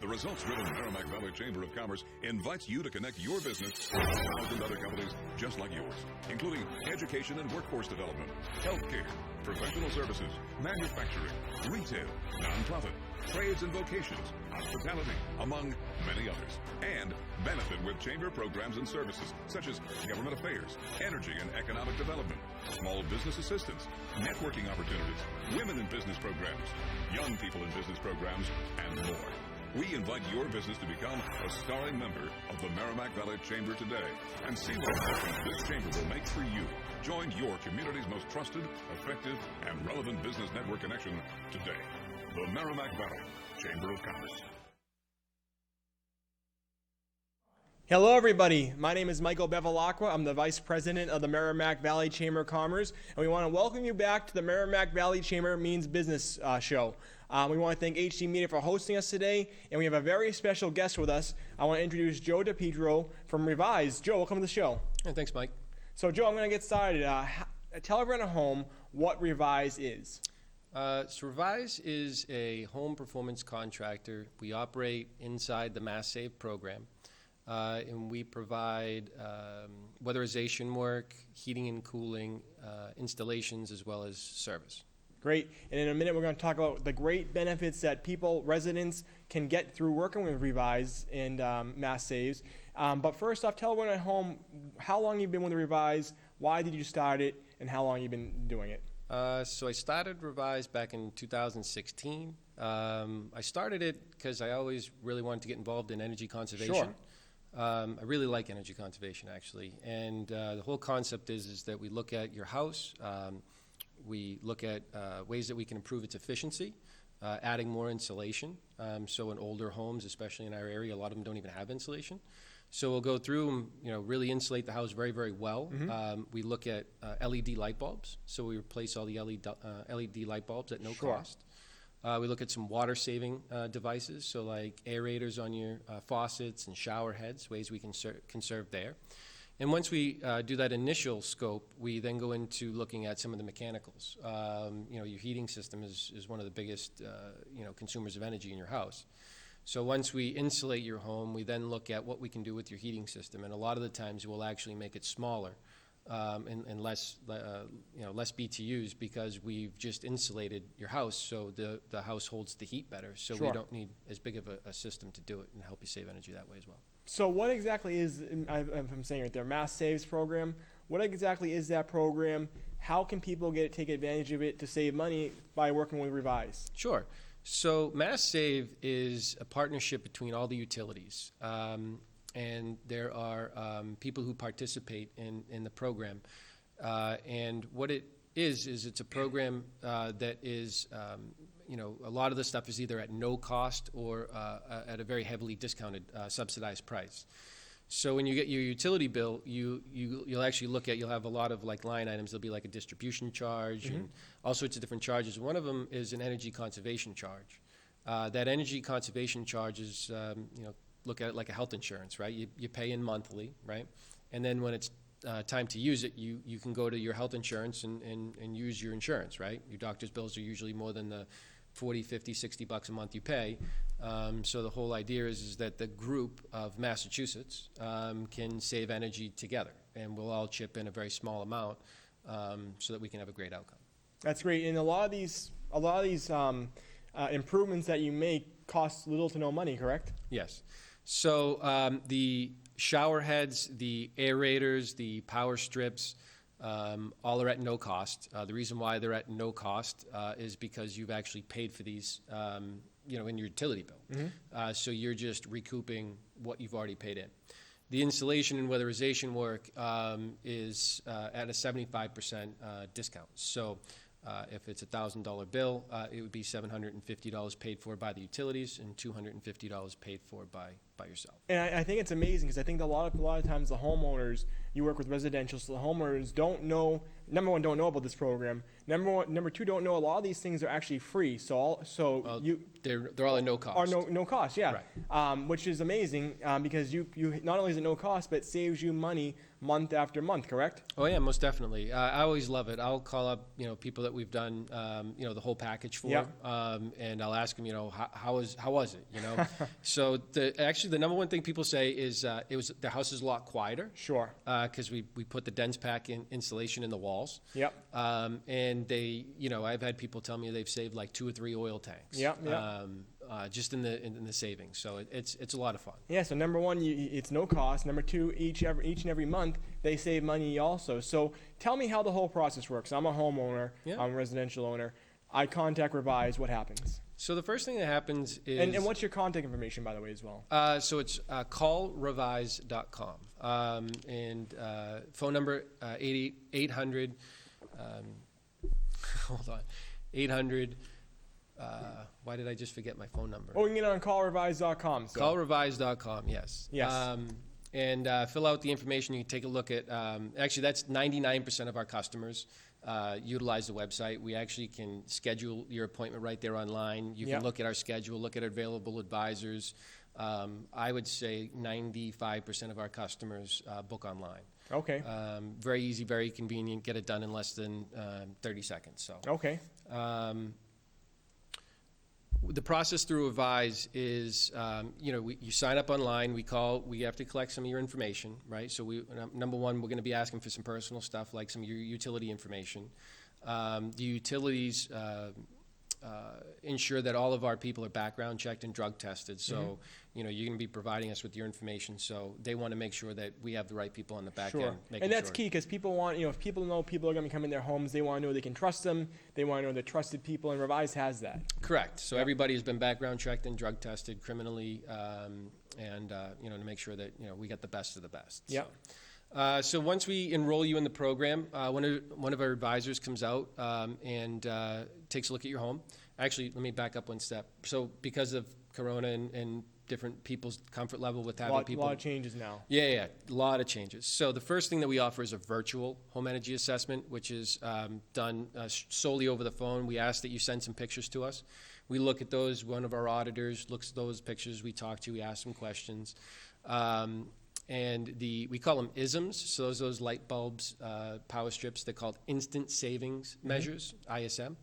The results-driven Merrimack Valley Chamber of Commerce invites you to connect your business with 1,000 other companies just like yours, including education and workforce development, healthcare, professional services, manufacturing, retail, nonprofit, trades and vocations, hospitality, among many others, and benefit with chamber programs and services such as government affairs, energy and economic development, small business assistance, networking opportunities, women in business programs, young people in business programs, and more. We invite your business to become a starring member of the Merrimack Valley Chamber today and see what difference this chamber will make for you. Join your community's most trusted, effective, and relevant business network connection today. The Merrimack Valley Chamber of Commerce. Hello, everybody. My name is Michael Bevilacqua. I'm the Vice President of the Merrimack Valley Chamber of Commerce, and we want to welcome you back to the Merrimack Valley Chamber Means Business show. We want to thank HD Media for hosting us today, and we have a very special guest with us. I want to introduce Joe DiPietro from Revise. Joe, welcome to the show. Hey, thanks, Mike. So, Joe, I'm going to get started. Tell everyone at home what Revise is. So Revise is a home performance contractor. We operate inside the Mass Save program, and we provide weatherization work, heating and cooling, installations, as well as service. Great. And in a minute, we're going to talk about the great benefits that residents can get through working with Revise and Mass Saves. But first off, tell everyone at home how long you've been with Revise, why did you start it, and how long you've been doing it. So I started Revise back in 2016. I started it because I always really wanted to get involved in energy conservation. Sure. I really like energy conservation, actually. And the whole concept is that we look at your house. We look at ways that we can improve its efficiency, adding more insulation. So in older homes, especially in our area, a lot of them don't even have insulation. So we'll go through and really insulate the house very, very well. Mm-hmm. We look at LED light bulbs. So we replace all the LED light bulbs at no Sure. cost. We look at some water-saving devices, so like aerators on your faucets and shower heads, ways we can conserve there. And once we do that initial scope, we then go into looking at some of the mechanicals. Your heating system is one of the biggest consumers of energy in your house. So once we insulate your home, we then look at what we can do with your heating system. And a lot of the times we'll actually make it smaller and less BTUs because we've just insulated your house so the house holds the heat better. So Sure. we don't need as big of a system to do it and help you save energy that way as well. So what exactly is, if I'm saying it right there, Mass Saves program? What exactly is that program? How can people take advantage of it to save money by working with Revise? Sure. So Mass Save is a partnership between all the utilities. And there are people who participate in the program. And what it is it's a program that is, a lot of the stuff is either at no cost or at a very heavily discounted, subsidized price. So when you get your utility bill, you'll actually you'll have a lot of line items. There'll be like a distribution charge Mm-hmm. and all sorts of different charges. One of them is an energy conservation charge. That energy conservation charge is, look at it like a health insurance, right? You pay in monthly, right? And then when it's time to use it, you can go to your health insurance and use your insurance, right? Your doctor's bills are usually more than the $40, $50, $60 a month you pay. So the whole idea is that the group of Massachusetts can save energy together, and we'll all chip in a very small amount so that we can have a great outcome. That's great. And a lot of these improvements that you make cost little to no money, correct? Yes. So the shower heads, the aerators, the power strips, all are at no cost. The reason why they're at no cost is because you've actually paid for these, in your utility bill. Mm-hmm. So you're just recouping what you've already paid in. The installation and weatherization work is at a 75% discount. So if it's a $1,000 bill, it would be $750 paid for by the utilities and $250 paid for by by yourself. And I think it's amazing because I think a lot of times the homeowners, you work with residential, so the homeowners don't know. Number one, don't know about this program. Number two, don't know a lot of these things are actually free. They're all at no cost. Or no cost, yeah. Right. Which is amazing because you not only is it no cost, but it saves you money month after month, correct? Oh yeah, most definitely. I always love it. I'll call up people that we've done the whole package for, Yeah. And I'll ask them how was it, So the number one thing people say is the house is a lot quieter. Sure. Because we put the dense pack insulation in the walls. Yep. And they I've had people tell me they've saved like 2 or 3 oil tanks. Yep. Just in the savings. So it's a lot of fun. Yeah, so number one, it's no cost. Number two, each and every month, they save money also. So tell me how the whole process works. I'm a homeowner. Yeah. I'm a residential owner. I contact Revise. What happens? So the first thing that happens is... And what's your contact information, by the way, as well? So it's callrevise.com. And phone number 800... hold on. 800... why did I just forget my phone number? Oh, you can get it on callrevise.com. So. Callrevise.com, yes. Yes. And fill out the information. You can take a look at, actually that's 99% of our customers utilize the website. We actually can schedule your appointment right there online. You can look at our schedule, look at our available advisors. I would say 95% of our customers book online. Okay. Very easy, very convenient, get it done in less than 30 seconds. So. Okay. The process through Revise is, you sign up online. We have to collect some of your information, right? So number one, we're going to be asking for some personal stuff like some of your utility information. The utilities ensure that all of our people are background checked and drug tested. So, you're going to be providing us with your information. So they want to make sure that we have the right people on the back end. And that's key because people want, if people know people are going to be coming in their homes, they want to know they can trust them. They want to know they're trusted people, and Revise has that. Correct. So everybody has been background checked and drug tested criminally, and to make sure that we get the best of the best. Yeah. So once we enroll you in the program, one of our advisors comes out and takes a look at your home. Actually, let me back up one step. So because of Corona and different people's comfort level with having people. A lot of changes now. Yeah, a lot of changes. So the first thing that we offer is a virtual home energy assessment, which is done solely over the phone. We ask that you send some pictures to us. We look at those. One of our auditors looks at those pictures. We talk to. We ask them questions. And we call them ISMs, so those light bulbs, power strips. They're called instant savings measures, ISM.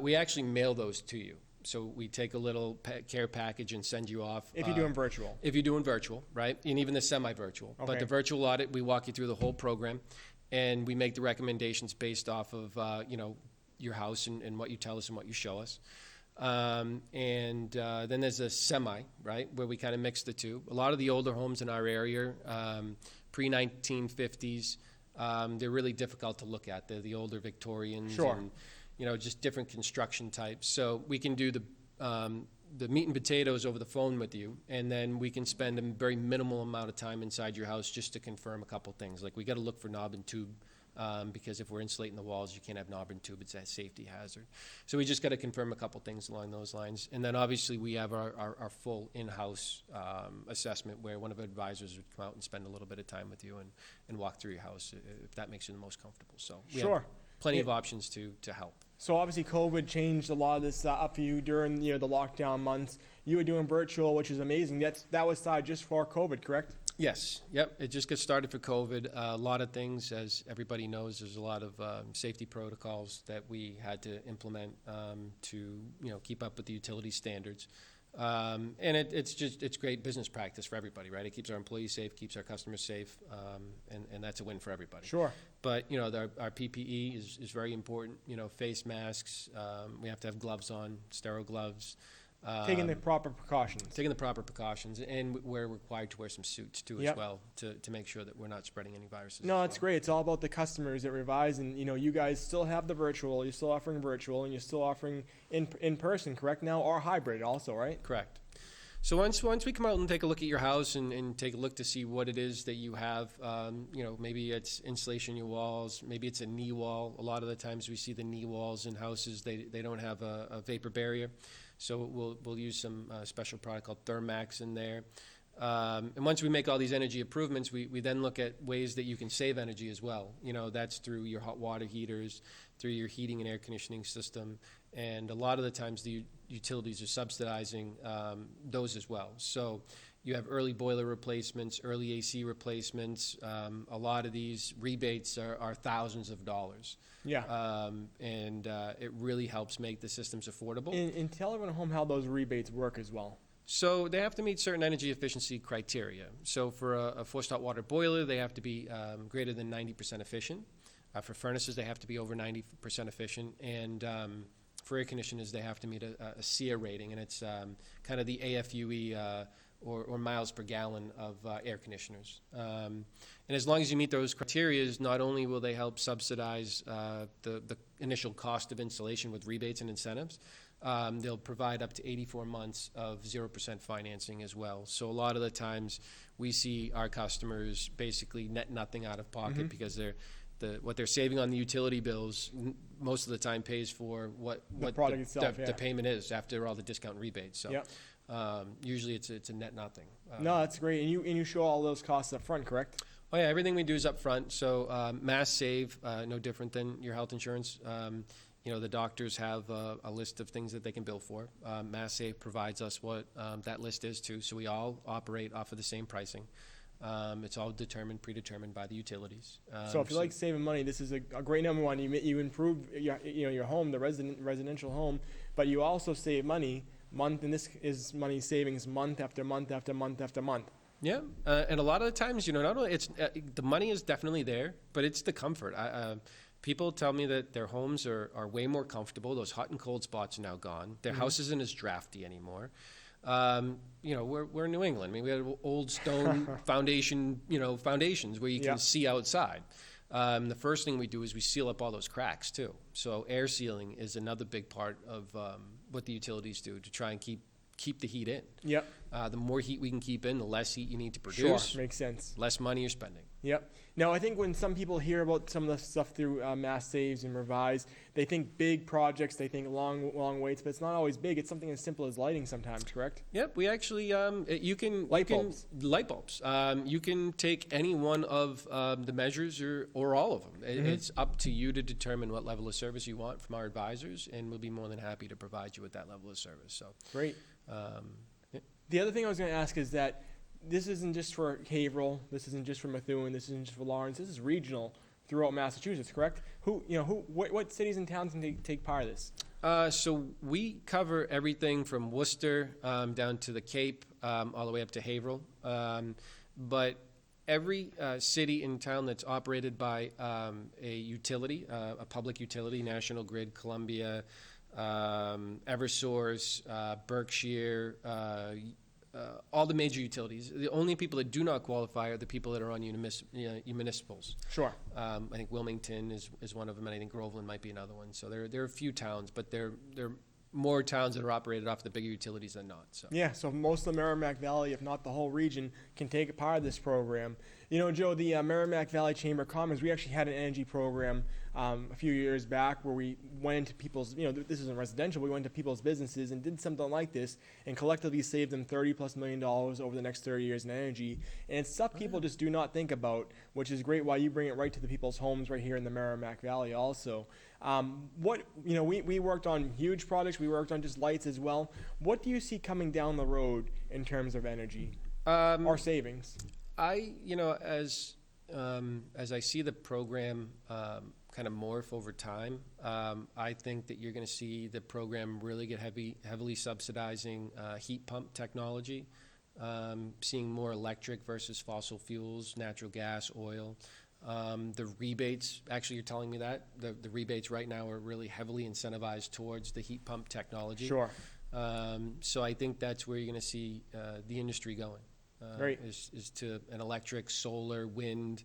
We actually mail those to you. So we take a little care package and send you off. If you're doing virtual. If you're doing virtual, right? And even the semi-virtual. Okay. But the virtual audit, we walk you through the whole program, and we make the recommendations based off of, your house and what you tell us and what you show us. Then there's a semi, right, where we kind of mix the two. A lot of the older homes in our area, pre-1950s, they're really difficult to look at. They're the older Victorians. Sure. And, just different construction types. So we can do the meat and potatoes over the phone with you, and then we can spend a very minimal amount of time inside your house just to confirm a couple things. Like we got to look for knob and tube. Because if we're insulating the walls, you can't have knob and tube. It's a safety hazard. So we just got to confirm a couple things along those lines. And then obviously we have our full in-house assessment where one of our advisors would come out and spend a little bit of time with you and walk through your house if that makes you the most comfortable. So we have plenty of options to help. So obviously COVID changed a lot of this up for you during the lockdown months. You were doing virtual, which is amazing. That was started just for COVID, correct? Yes. Yep. It just got started for COVID. A lot of things, as everybody knows, there's a lot of safety protocols that we had to implement to keep up with the utility standards. And it's great business practice for everybody, right? It keeps our employees safe, keeps our customers safe, and that's a win for everybody. Sure. But our PPE is very important. Face masks. We have to have gloves on, sterile gloves. Taking the proper precautions. Taking the proper precautions, and we're required to wear some suits too as well to make sure that we're not spreading any viruses. No, that's great. It's all about the customers at Revise, and you guys still have the virtual. You're still offering virtual, and you're still offering in person, correct now, or hybrid also, right? Correct. So once we come out and take a look at your house and take a look to see what it is that you have, maybe it's insulation in your walls, maybe it's a knee wall. A lot of the times we see the knee walls in houses, they don't have a vapor barrier. So we'll use some special product called Thermax in there. And once we make all these energy improvements, we then look at ways that you can save energy as well. You know, that's through your hot water heaters, through your heating and air conditioning system. And a lot of the times the utilities are subsidizing those as well. So you have early boiler replacements, early AC replacements. A lot of these rebates are thousands of dollars. Yeah. And it really helps make the systems affordable. And tell everyone at home how those rebates work as well. So they have to meet certain energy efficiency criteria. So for a forced hot water boiler, they have to be greater than 90% efficient. For furnaces, they have to be over 90% efficient. And for air conditioners, they have to meet a SEER rating, and it's kind of the AFUE or miles per gallon of air conditioners. And as long as you meet those criteria, not only will they help subsidize the initial cost of installation with rebates and incentives, they'll provide up to 84 months of 0% financing as well. So a lot of the times we see our customers basically net nothing out of pocket because what they're saving on the utility bills most of the time pays for what the product itself, the payment is after all the discount and rebates. So usually it's a net nothing. No, that's great. And you show all those costs up front, correct? Oh yeah, everything we do is up front. So Mass Save, no different than your health insurance. You know, the doctors have a list of things that they can bill for. Mass Save provides us what that list is too. So we all operate off of the same pricing. It's all predetermined by the utilities. So if you like saving money, this is a great number one. You improve your home, the residential home, but you also save money and this is money savings month after month after month after month. Yeah, and a lot of the times, you know, not only it's the money is definitely there, but it's the comfort. People tell me that their homes are way more comfortable. Those hot and cold spots are now gone. Their house isn't as drafty anymore. You know, we're in New England. I mean, we have old stone foundations where you can see outside. The first thing we do is we seal up all those cracks too. So air sealing is another big part of what the utilities do to try and keep the heat in. Yep. The more heat we can keep in, the less heat you need to produce. Sure, makes sense. Less money you're spending. Yep. Now, I think when some people hear about some of the stuff through Mass Saves and Revise, they think big projects, they think long waits, but it's not always big. It's something as simple as lighting sometimes, correct? Yep. We actually, you can... Light bulbs. Light bulbs. You can take any one of the measures or all of them. It's up to you to determine what level of service you want from our advisors, and we'll be more than happy to provide you with that level of service. So great. Yeah. The other thing I was going to ask is that this isn't just for Haverhill, this isn't just for Methuen, this isn't just for Lawrence, this is regional throughout Massachusetts, correct? What cities and towns can take part of this? So we cover everything from Worcester down to the Cape, all the way up to Haverhill. But every city and town that's operated by a utility, a public utility, National Grid, Columbia, Eversource, Berkshire, all the major utilities. The only people that do not qualify are the people that are on municipals. Sure. I think Wilmington is one of them, and I think Groveland might be another one. So there are a few towns, but there are more towns that are operated off the bigger utilities than not. So. Yeah, so most of the Merrimack Valley, if not the whole region, can take a part of this program. You know, Joe, the Merrimack Valley Chamber of Commerce, we actually had an energy program a few years back where we went into people's, this isn't residential, we went into people's businesses and did something like this and collectively saved them $30+ million over the next 30 years in energy. And it's stuff people just do not think about, which is great why you bring it right to the people's homes right here in the Merrimack Valley also. We worked on huge projects, we worked on just lights as well. What do you see coming down the road in terms of energy or savings? As I see the program kind of morph over time, I think that you're going to see the program really get heavily subsidizing heat pump technology, seeing more electric versus fossil fuels, natural gas, oil. The rebates, actually you're telling me that, the rebates right now are really heavily incentivized towards the heat pump technology. Sure. So I think that's where you're going to see the industry going. Great. Is to an electric, solar, wind,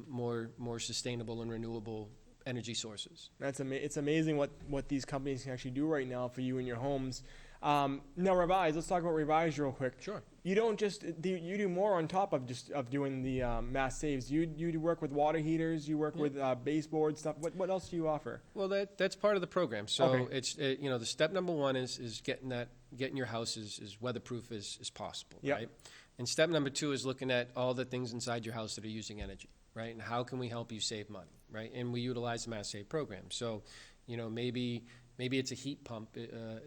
more sustainable and renewable energy sources. It's amazing what these companies can actually do right now for you in your homes. Now Revise, let's talk about Revise real quick. Sure. You don't you do more on top of doing the Mass Saves. You do work with water heaters, you work with baseboard stuff. What else do you offer? Well, that's part of the program. So okay. It's the step number one is getting your house as weatherproof as possible. Yep. Right? And step number 2 is looking at all the things inside your house that are using energy, right? And how can we help you save money, right? And we utilize the Mass Save program. So, maybe it's a heat pump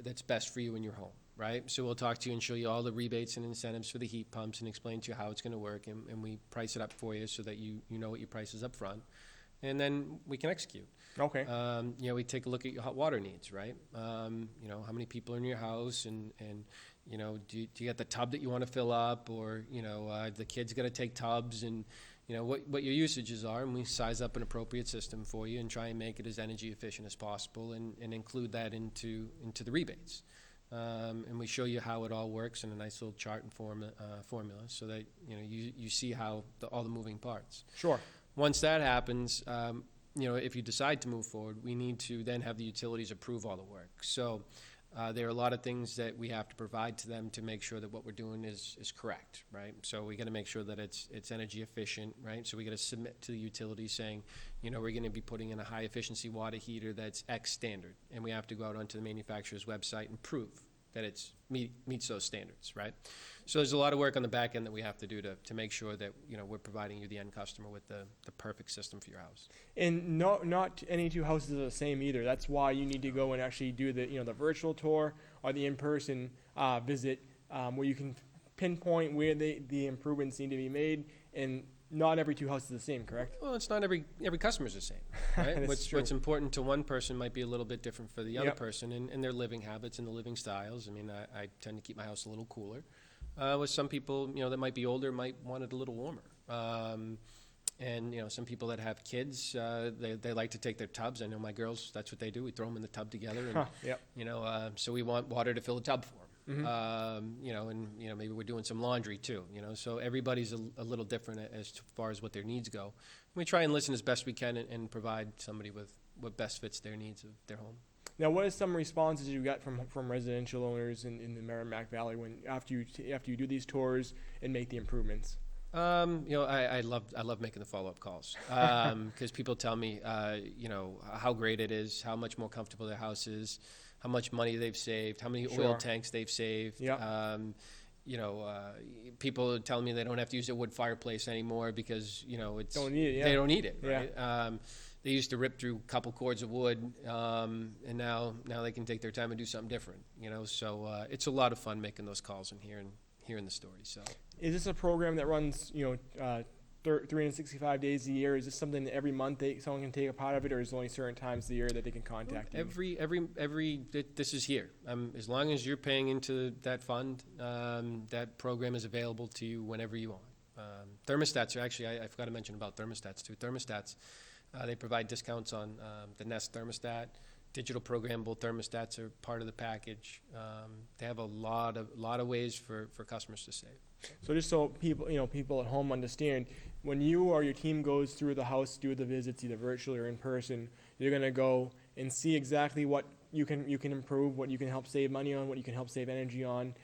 that's best for you in your home, right? So we'll talk to you and show you all the rebates and incentives for the heat pumps and explain to you how it's going to work, and we price it up for you so that you know what your price is up front. And then we can execute. Okay. We take a look at your hot water needs, right? How many people are in your house, and do you get the tub that you want to fill up, or the kids got to take tubs, and what your usages are, and we size up an appropriate system for you and try and make it as energy efficient as possible, and include that into the rebates. And we show you how it all works in a nice little chart and formula, so that you see how all the moving parts. Sure. Once that happens, if you decide to move forward, we need to then have the utilities approve all the work. So there are a lot of things that we have to provide to them to make sure that what we're doing is correct, right? So we got to make sure that it's energy efficient, right? So we got to submit to the utility saying, we're going to be putting in a high efficiency water heater that's X standard, and we have to go out onto the manufacturer's website and prove that it meets those standards, right? So there's a lot of work on the back end that we have to do to make sure that we're providing you, the end customer, with the perfect system for your house. And not any two houses are the same either. That's why you need to go and actually do the virtual tour or the in-person visit, where you can pinpoint where the improvements need to be made. And not every two houses is the same, correct? Well, it's not every customer's the same, right? What's important to one person might be a little bit different for the other person, and their living habits and the living styles. I mean, I tend to keep my house a little cooler. With some people, that might be older, might want it a little warmer. And some people that have kids, they like to take their tubs. I know my girls, that's what they do. We throw them in the tub together, and so we want water to fill the tub for them. Mm-hmm. Maybe we're doing some laundry too. So everybody's a little different as far as what their needs go. And we try and listen as best we can and provide somebody with what best fits their needs of their home. Now, what are some responses you got from residential owners in the Merrimack Valley after you do these tours and make the improvements? I love making the follow-up calls because people tell me, how great it is, how much more comfortable their house is, how much money they've saved, how many oil tanks they've saved. Yeah. People tell me they don't have to use a wood fireplace anymore because they don't need it. Right? Yeah. They used to rip through a couple cords of wood, and now they can take their time and do something different. So it's a lot of fun making those calls and hearing the story. So, is this a program that runs 365 days a year? Is this something that every month someone can take a part of it, or is it only certain times of the year that they can contact you? This is here. As long as you're paying into that fund, that program is available to you whenever you want. Thermostats are actually, I forgot to mention about thermostats too. Thermostats, they provide discounts on the Nest thermostat. Digital programmable thermostats are part of the package. They have a lot of ways for customers to save. So just so people at home understand, when you or your team goes through the house, do the visits either virtually or in person, you're going to go and see exactly what you can improve, what you can help save money on, what you can help save energy on.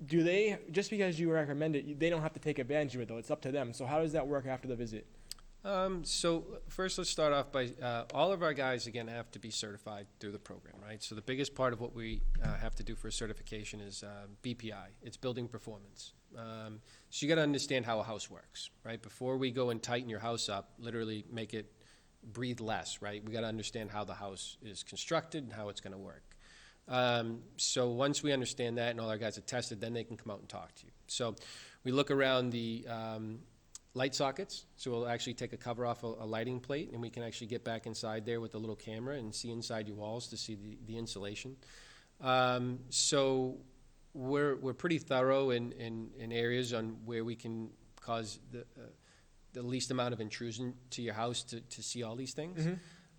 Do they, just because you recommend it, they don't have to take advantage of it though? It's up to them. So how does that work after the visit? So first, let's start off by all of our guys, again, have to be certified through the program, right? So the biggest part of what we have to do for a certification is BPI. It's building performance. So you got to understand how a house works, right? Before we go and tighten your house up, literally make it breathe less, right? We got to understand how the house is constructed and how it's going to work. So once we understand that and all our guys are tested, then they can come out and talk to you. So we look around the light sockets, so we'll actually take a cover off a lighting plate, and we can actually get back inside there with a little camera and see inside your walls to see the insulation. So we're pretty thorough in areas on where we can cause the least amount of intrusion to your house to see all these things.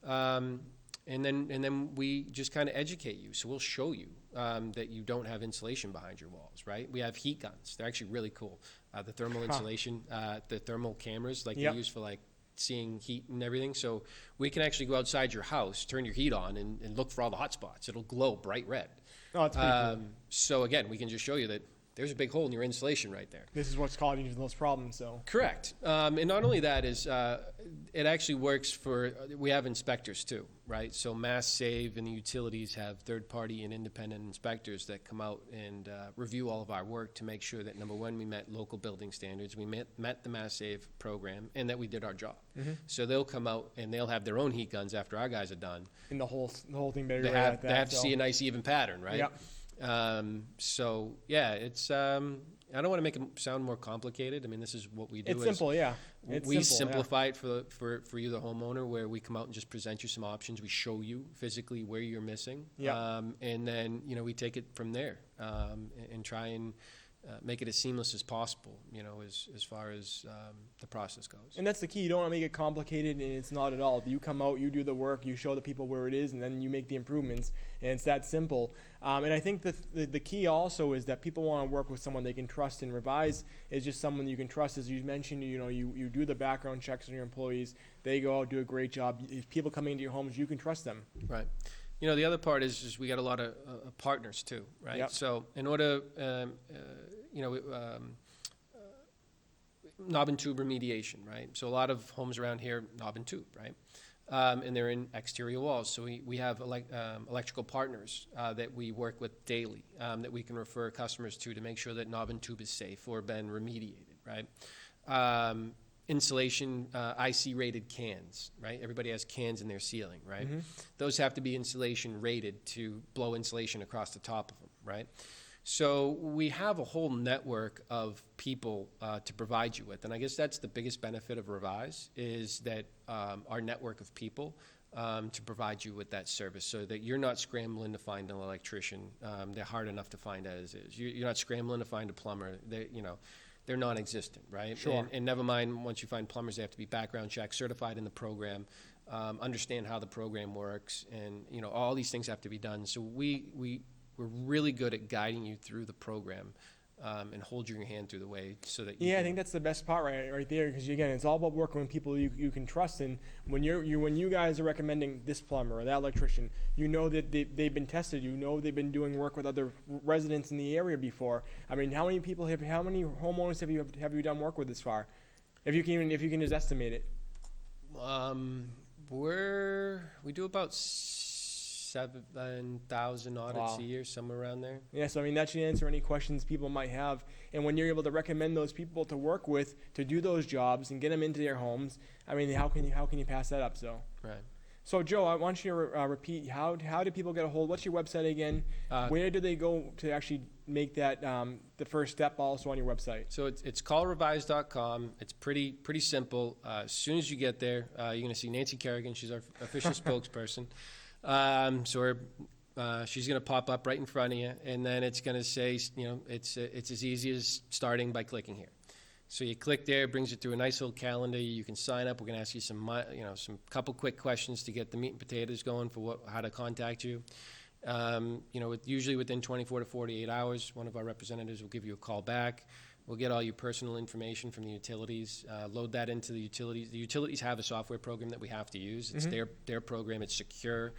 Mm-hmm. And then we just kind of educate you. So we'll show you that you don't have insulation behind your walls, right? We have heat guns. They're actually really cool. The thermal insulation, the thermal cameras, like they use for like seeing heat and everything. So we can actually go outside your house, turn your heat on, and look for all the hot spots. It'll glow bright red. Oh, that's pretty cool. So again, we can just show you that there's a big hole in your insulation right there. This is what's causing those problems. So Correct. And not only that is, it actually works for, we have inspectors too, right? So Mass Save and the utilities have third-party and independent inspectors that come out and review all of our work to make sure that, number one, we met local building standards, we met the Mass Save program, and that we did our job. So they'll come out and they'll have their own heat guns after our guys are done. and the whole thing better They right have, like they that, have to so. see a nice even pattern, right? Yep. So yeah, it's I don't want to make it sound more complicated. I mean, this is what we do. It's simple, yeah. We It's simple, simplify it for you, the homeowner, where we come out and just present you some options. We show you physically where you're missing, Yeah. and then we take it from there and try and make it as seamless as possible. As far as the process goes. And that's the key. You don't want to make it complicated, and it's not at all. You come out, you do the work, you show the people where it is, and then you make the improvements, and it's that simple. And I think the key also is that people want to work with someone they can trust, and Revise is just someone you can trust. As you mentioned, you do the background checks on your employees. They go out, do a great job. If people coming into your homes, you can trust them. Right. The other part is we got a lot of partners too, right? Yep. So in order, knob and tube remediation, right? So a lot of homes around here, knob and tube, right? And they're in exterior walls. So we have electrical partners that we work with daily that we can refer customers to make sure that knob and tube is safe or been remediated, right? Insulation, IC rated cans, right? Everybody has cans in their ceiling, right? Those have to be insulation rated to blow insulation across the top of them, right? So we have a whole network of people to provide you with, and I guess that's the biggest benefit of Revise is that our network of people to provide you with that service, so that you're not scrambling to find an electrician. They're hard enough to find as is. You're not scrambling to find a plumber. They're non-existent, right? Sure. And never mind, once you find plumbers, they have to be background checked, certified in the program, understand how the program works, and all these things have to be done. So we're really good at guiding you through the program and hold your hand through the way so that you Yeah, I can- think that's the best part right there, because again, it's all about working with people you can trust. And when you guys are recommending this plumber or that electrician, that they've been tested. They've been doing work with other residents in the area before. I mean, how many homeowners have you done work with this far? If you can just estimate it. We do about 7,000 audits Wow. a year, somewhere around there. Yeah, so I mean that should answer any questions people might have. And when you're able to recommend those people to work with to do those jobs and get them into their homes, I mean, how can you pass that up? So. Right. So Joe, I want you to repeat how do people get a hold? What's your website again? Where do they go to actually make that the first step also on your website? So it's callrevise.com. It's pretty simple. As soon as you get there, you're going to see Nancy Kerrigan. She's our official spokesperson. She's going to pop up right in front of you, and then it's going to say, it's as easy as starting by clicking here. So you click there, it brings you through a nice little calendar. You can sign up. We're going to ask you some couple quick questions to get the meat and potatoes going for how to contact you. Usually within 24 to 48 hours, one of our representatives will give you a call back. We'll get all your personal information from the utilities, load that into the utilities. The utilities have a software program that we have to use. It's their program. It's secure,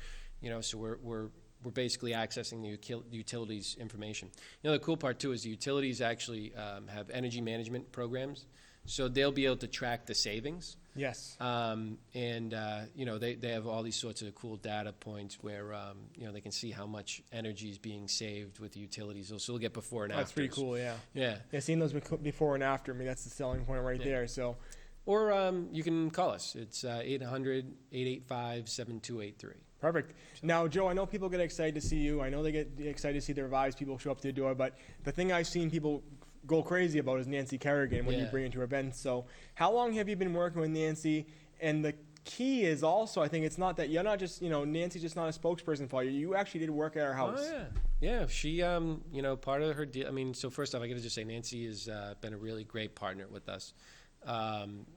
so we're basically accessing the utilities information. The cool part too is the utilities actually have energy management programs, so they'll be able to track the savings. Yes. They have all these sorts of cool data points where they can see how much energy is being saved with the utilities. So they'll get before and after. That's pretty cool. Yeah. Yeah. Yeah, seeing those before and after. I mean, that's the selling point right there. So. Or you can call us. It's 800-885-7283. Perfect. Now, Joe, I know people get excited to see you. I know they get excited to see the Revise people show up to the door. But the thing I've seen people go crazy about is Nancy Kerrigan when you bring her to events. So how long have you been working with Nancy? And the key is also, I think it's not that you're not just, Nancy's just not a spokesperson for you. You actually did work at her house. Oh, yeah. Yeah, she, part of her deal. I mean, so first off, I got to just say Nancy has been a really great partner with us.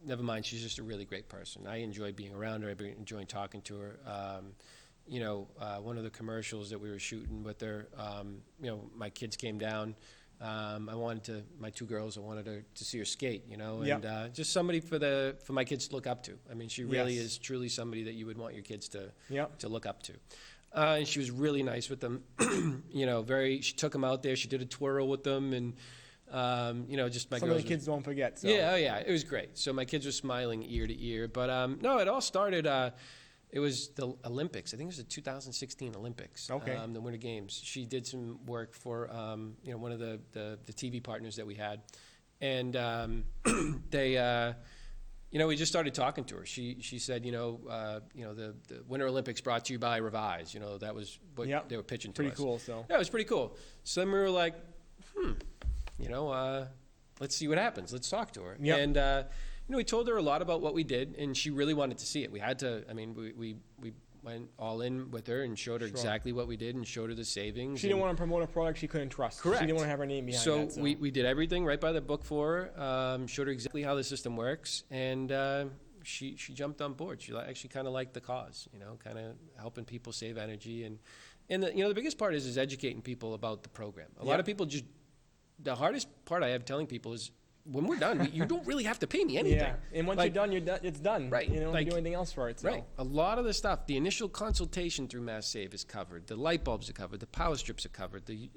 Never mind, she's just a really great person. I enjoy being around her. I enjoy talking to her. One of the commercials that we were shooting with her, my kids came down. My two girls, I wanted to see her skate, and just somebody for my kids to look up to. I mean, she really is truly somebody that you would want your kids to look up to. And she was really nice with them. She took them out there. She did a twirl with them, and just my Some of the kids don't forget. So. Yeah, it was great. So my kids were smiling ear to ear. But no, it all started. It was the Olympics. I think it was the 2016 Olympics. Okay. The Winter Games. She did some work for one of the TV partners that we had, and they. We just started talking to her. She said, the Winter Olympics brought to you by Revise. That was what they were pitching to us. Pretty cool. So yeah, it was pretty cool. So then we were like, let's see what happens. Let's talk to her. Yep. And we told her a lot about what we did, and she really wanted to see it. We had to. I mean, we went all in with her and showed her exactly what we did and showed her the savings. She didn't want to promote a product she couldn't trust. Correct. She didn't want to have her name behind that. So we did everything right by the book for her, showed her exactly how the system works, and she jumped on board. She actually kind of liked the cause, kind of helping people save energy. And the biggest part is educating people about the program. A lot of people the hardest part I have telling people is, when we're done, you don't really have to pay me anything. Yeah, and once you're done, it's done. Right. You don't have to do anything else for it. So. Right. A lot of the stuff, the initial consultation through Mass Save is covered. The light bulbs are covered. The power strips are covered. The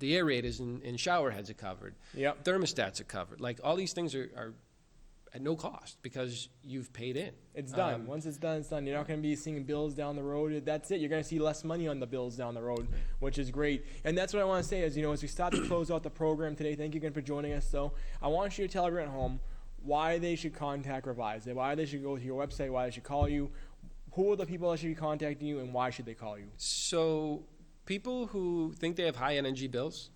aerators and shower heads are covered. Yep. Thermostats are covered. Like, all these things are at no cost because you've paid in. It's done. Once it's done, it's done. You're not going to be seeing bills down the road. That's it. You're going to see less money on the bills down the road, which is great. And that's what I want to say is, as we start to close out the program today, thank you again for joining us. So I want you to tell everyone at home why they should contact Revise, why they should go to your website, why they should call you. Who are the people that should be contacting you, and why should they call you? So people who think they have high energy bills,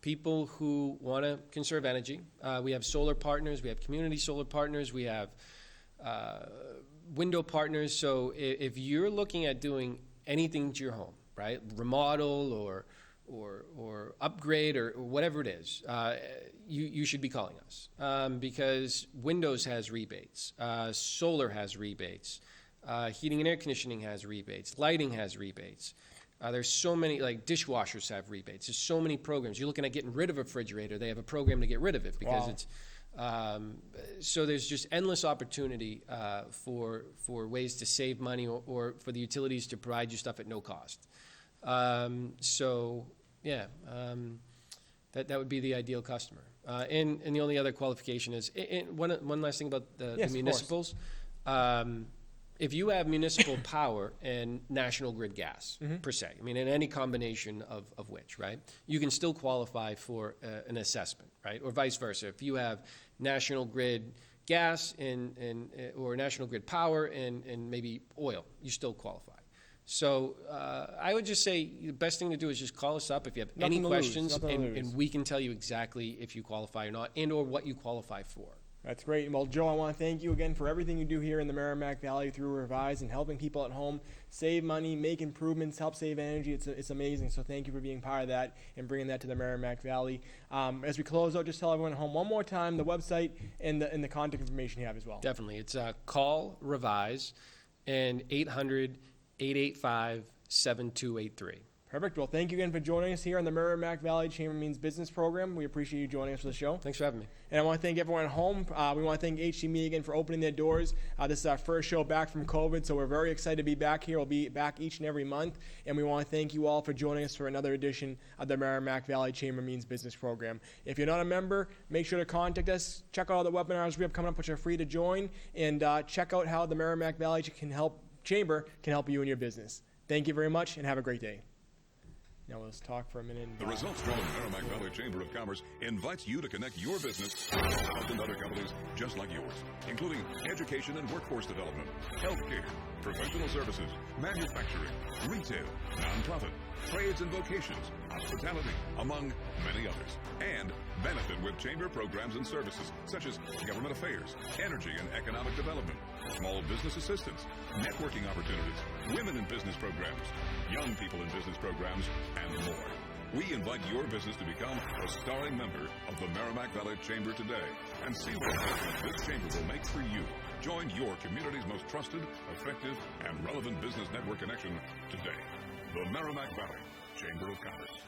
people who want to conserve energy. We have solar partners. We have community solar partners. We have window partners. So if you're looking at doing anything to your home, right, remodel or upgrade or whatever it is, you should be calling us because Windows has rebates, solar has rebates, heating and air conditioning has rebates, lighting has rebates. There's so many, like dishwashers have rebates. There's so many programs. You're looking at getting rid of a refrigerator. They have a program to get rid of it because it's. So there's just endless opportunity for ways to save money or for the utilities to provide you stuff at no cost. That would be the ideal customer. And the only other qualification is one last thing about the municipals. If you have municipal power and national grid gas, per se, I mean, in any combination of which, right, you can still qualify for an assessment, right, or vice versa. If you have national grid gas or national grid power and maybe oil, you still qualify. So I would just say the best thing to do is just call us up if you have any questions, and we can tell you exactly if you qualify or not and or what you qualify for. That's great. Well, Joe, I want to thank you again for everything you do here in the Merrimack Valley through Revise and helping people at home save money, make improvements, help save energy. It's amazing. So thank you for being part of that and bringing that to the Merrimack Valley. As we close out, just tell everyone at home one more time the website and the contact information you have as well. Definitely. It's call Revise and 800-885-7283. Perfect. Well, thank you again for joining us here on the Merrimack Valley Chamber Means Business program. We appreciate you joining us for the show. Thanks for having me. And I want to thank everyone at home. We want to thank HCME again for opening their doors. This is our first show back from COVID, so we're very excited to be back here. We'll be back each and every month. And we want to thank you all for joining us for another edition of the Merrimack Valley Chamber Means Business program. If you're not a member, make sure to contact us. Check out all the webinars we have coming up, which are free to join. And check out how the Merrimack Valley Chamber can help you in your business. Thank you very much, and have a great day. Now let's talk for a minute. The results from the Merrimack Valley Chamber of Commerce invites you to connect your business with 1,000 other companies just like yours, including education and workforce development, healthcare, professional services, manufacturing, retail, nonprofit, trades and vocations, hospitality, among many others, and benefit with chamber programs and services such as government affairs, energy and economic development, small business assistance, networking opportunities, women in business programs, young people in business programs, and more. We invite your business to become a starring member of the Merrimack Valley Chamber today and see what difference this chamber will make for you. Join your community's most trusted, effective, and relevant business network connection today. The Merrimack Valley Chamber of Commerce.